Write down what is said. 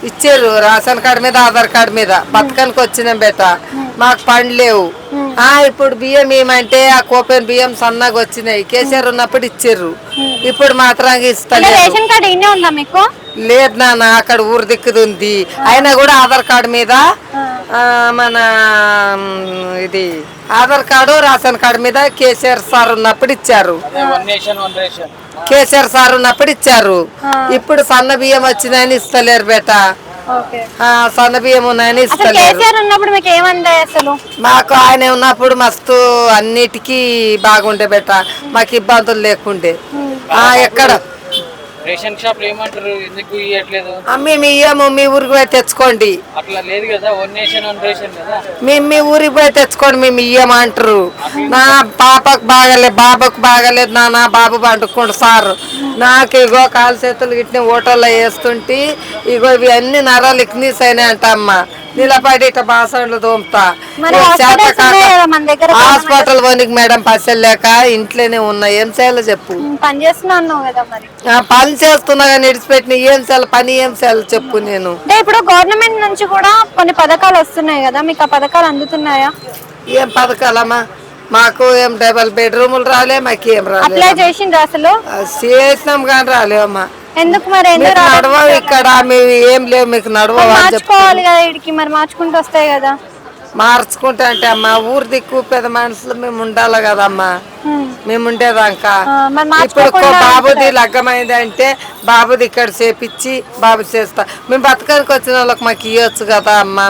ఇచ్చారు ration card మీద Aadhaar card మీద బతకానికి వచ్చినాం బేట మాకు పండ్లు లేవు. ఇప్పుడు బియ్యం ఏమంటే ఆ కోపెన్ బియ్యం సన్నగా వచ్చినాయి. కేసీఆర్ ఉన్నప్పుడు ఇచ్చారు, ఇప్పుడు మాత్రం ఇస్తలేదు. లేదు నాన్న, అక్కడ ఊరు దిక్కుది ఉంది. అయినా కూడా ఆధార్ కార్డు మీద మన ఇది ఆధార్ కార్డు రేషన్ కార్డు మీద కేసీఆర్ సార్ ఉన్నప్పుడు ఇచ్చారు. కేసీఆర్ సార్ ఉన్నప్పుడు ఇచ్చారు. ఇప్పుడు సన్న బియ్యం వచ్చినాయని ఇస్తలేరు బేట. సన్న బియ్యం ఉన్నాయని ఇస్తలేరు. మాకు ఆయన ఉన్నప్పుడు మస్తు అన్నిటికీ బాగుండే బేట, మాకు ఇబ్బందులు లేకుండే. ఎక్కడ రేషన్ షాప్ ఏమంటారు, ఎందుకు ఇవ్వట్లేదు? మేము ఇయ్యము, మీ ఊరికి పోయి తెచ్చుకోండి. అట్లా లేదు కదా, వన్ నేషన్ వన్ రేషన్ కదా. మేము మీ ఊరికి పోయి తెచ్చుకోండి, మేము ఇయ్యమంటారు. నా పాపకు బాగలేదు, బాబుకు బాగలేదు, నా బాబు పండుకోండి సార్. నాకు ఇగో కాలు చేతులు గిట్టిన ఓటల్లో వేస్తుంటే ఇగో ఇవి అన్ని నరాలు ఇక్నీస్ అయినాయి అంట అమ్మ. నిలబడి ఇట్లా బాసండ్లు తోముతా. హాస్పిటల్ పోనీకి మేడం పైసలు లేక ఇంట్లోనే ఉన్నా. ఏం చేయాలో చెప్పు. పని చేస్తున్నా కానీ విడిచిపెట్టిన ఏం చేయాలి, పని ఏం చేయాలి చెప్పు. నేను ఇప్పుడు గవర్నమెంట్ నుంచి కూడా కొన్ని పథకాలు వస్తున్నాయి కదా, మీకు ఆ పథకాలు అందుతున్నాయా? ఏం పథకాలమ్మా? మాకు ఏం డబల్ బెడ్రూములు రాలే, మాకు ఏం అప్లై చేసిండ్రు? అసలు చేసినాం కానీ రాలేవమ్మా. ఎందుకు మరి? నడవ ఇక్కడ మేము ఏం లేవు, మీకు నడవ మార్చుకోవాలి కదా ఇడికి, మరి మార్చుకుంటూ వస్తాయి కదా. మార్చుకుంటా అంటే అమ్మా ఊరు దిక్కు పెద్ద మనుషులు మేము ఉండాలి కదమ్మా. మేము ఉండేదాకా ఇప్పుడు బాబుది లగ్గమైంది అంటే బాబుది ఇక్కడ చేపించి బాబు చేస్తా. మేము బతకానికి వచ్చిన వాళ్ళకి మాకు ఇవ్వచ్చు కదా అమ్మా.